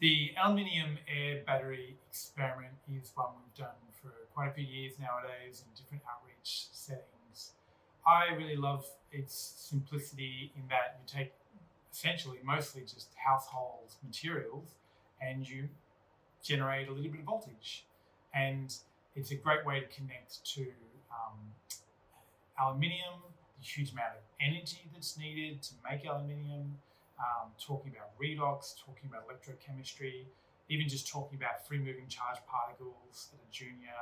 The Aluminium-Air battery experiment is one we've done for quite a few years nowadays in different outreach settings. I really love its simplicity in that you take essentially mostly just household materials and you generate a little bit of voltage. And it's a great way to connect to um, aluminium, the huge amount of energy that's needed to make aluminium, talking about redox, talking about electrochemistry, even just talking about free moving charged particles at a junior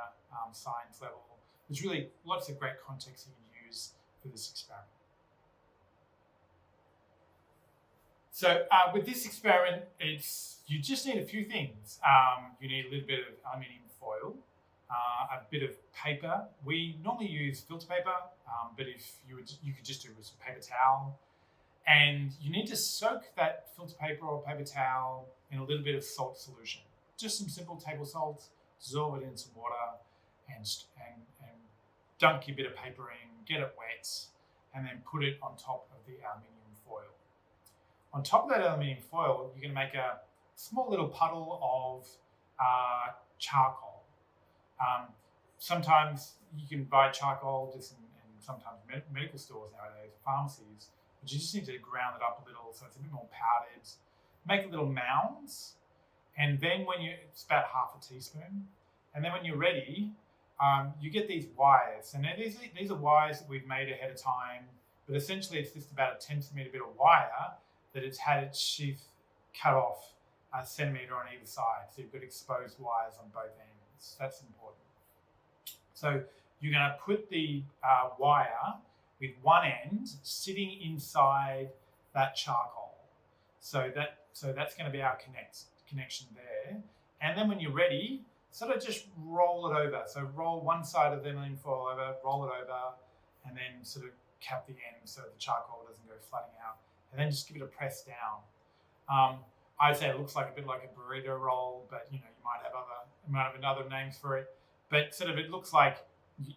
science level. There's really lots of great context you can use for this experiment. So with this experiment, you just need a few things. You need a little bit of aluminium foil, a bit of paper. We normally use filter paper, but if you could just do with some paper towel. And you need to soak that filter paper or paper towel in a little bit of salt solution. Just some simple table salt, dissolve it in some water, and dunk your bit of paper in, get it wet, and then put it on top of the aluminium foil. On top of that aluminium foil, you're going to make a small little puddle of charcoal. Sometimes you can buy charcoal just in sometimes medical stores nowadays, pharmacies, but you just need to ground it up a little so it's a bit more powdered. Make little mounds, and then it's about half a teaspoon, and then when you're ready, you get these wires. And these are wires that we've made ahead of time, but essentially it's just about a 10 centimeter bit of wire that it's had its sheath cut off a centimetre on either side. So you've got exposed wires on both ends. That's important. So you're going to put the wire with one end sitting inside that charcoal. So that's going to be our connection there. And then when you're ready, sort of just roll it over. So roll one side of the aluminium foil over, roll it over, and then sort of cap the end so the charcoal doesn't go flooding out. And then just give it a press down. I'd say it looks like a bit like a burrito roll, but you might have another names for it. But sort of it looks like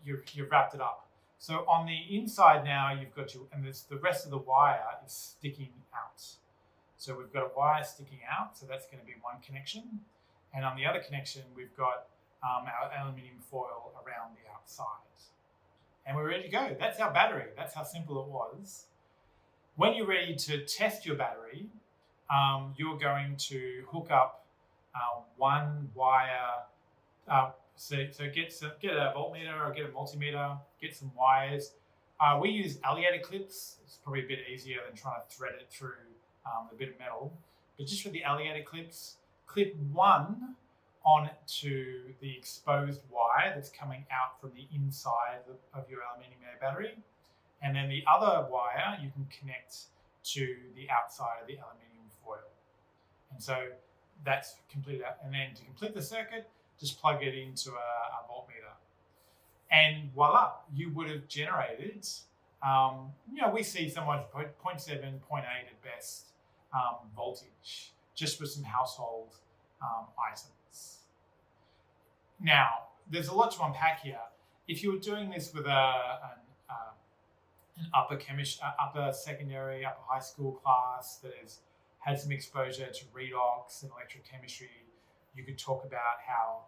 you've wrapped it up. So on the inside now you've got the rest of the wire is sticking out. So we've got a wire sticking out, so that's going to be one connection. And on the other connection, we've got our aluminium foil around the outside. And we're ready to go. That's our battery. That's how simple it was. When you're ready to test your battery, you're going to hook up one wire. So get a voltmeter or get a multimeter, get some wires. We use alligator clips. It's probably a bit easier than trying to thread it through a bit of metal. But just for the alligator clips, clip one onto the exposed wire that's coming out from the inside of your Aluminium-Air battery. And then the other wire you can connect to the outside of the aluminium foil. And so that's completed. And then to complete the circuit, just plug it into a voltmeter. And voila, you would have generated, we see somewhere 0.7, 0.8 at best voltage, just with some household items. Now, there's a lot to unpack here. If you were doing this with an upper secondary, upper high school class that has had some exposure to redox and electrochemistry, you could talk about how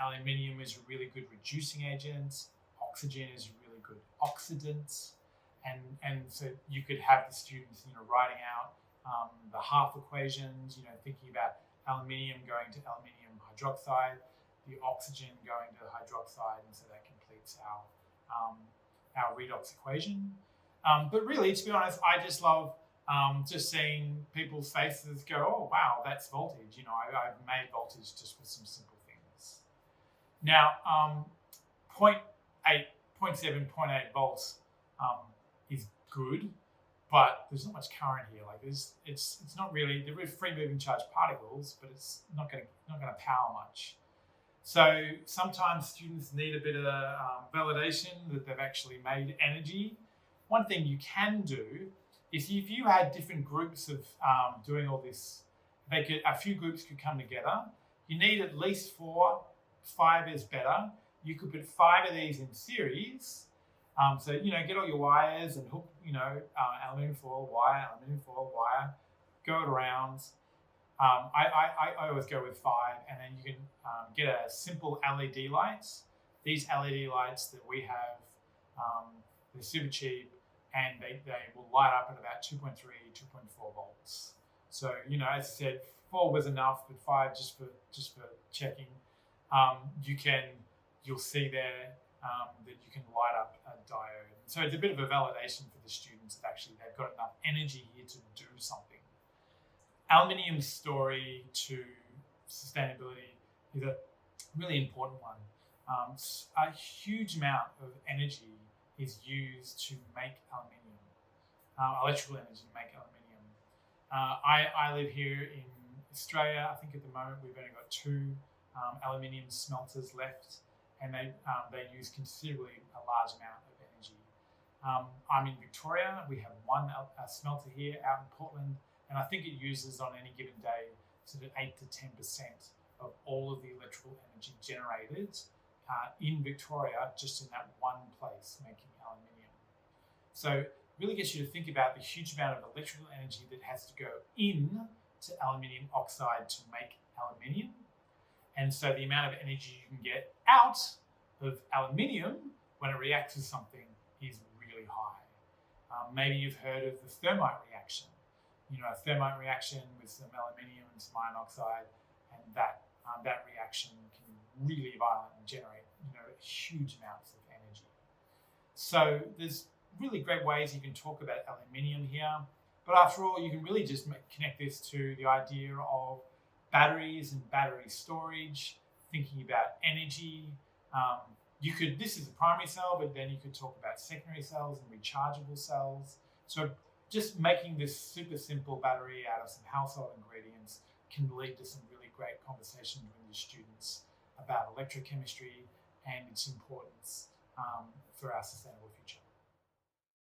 aluminium is a really good reducing agent, oxygen is a really good oxidant, and so you could have the students writing out the half equations, thinking about aluminium going to aluminium hydroxide, the oxygen going to hydroxide, and so that completes our redox equation. But really, to be honest, I just love just seeing people's faces go, oh, wow, that's voltage. I've made voltage just with some simple things. Now, 0.7, 0.8 volts is good, but there's not much current here. Like it's not really, there are free moving charged particles, but it's not going to power much. So sometimes students need a bit of validation that they've actually made energy. One thing you can do is if you had different groups of doing all this, a few groups could come together. You need at least 4, 5 is better. You could put 5 of these in series. So, get all your wires and hook, aluminium foil wire, go it around. I always go with 5, and then you can get a simple LED lights. These LED lights that we have, they're super cheap, and they will light up at about 2.3, 2.4 volts. So, as I said, 4 was enough, but 5 just for checking. You'll see there that you can light up a diode. So it's a bit of a validation for the students that actually they've got enough energy here to do something. Aluminium's story to sustainability is a really important one. A huge amount of energy is used to make aluminium, electrical energy to make aluminium. I live here in Australia. I think at the moment we've only got 2 aluminium smelters left, and they use considerably a large amount of energy. I'm in Victoria. We have 1 smelter here out in Portland, and I think it uses on any given day sort of 8 to 10% of all of the electrical energy generated in Victoria, just in that one place making aluminium. So it really gets you to think about the huge amount of electrical energy that has to go in to aluminium oxide to make aluminium. And so the amount of energy you can get out of aluminium when it reacts with something is really high. Maybe you've heard of the thermite reaction. A thermite reaction with some aluminium and some iron oxide, and that reaction can really violently generate huge amounts of energy. So there's really great ways you can talk about aluminium here, but after all, you can really just connect this to the idea of batteries and battery storage, thinking about energy. This is a primary cell, but then you could talk about secondary cells and rechargeable cells. So just making this super simple battery out of some household ingredients can lead to some really great conversations with your students about electrochemistry and its importance for our sustainable future.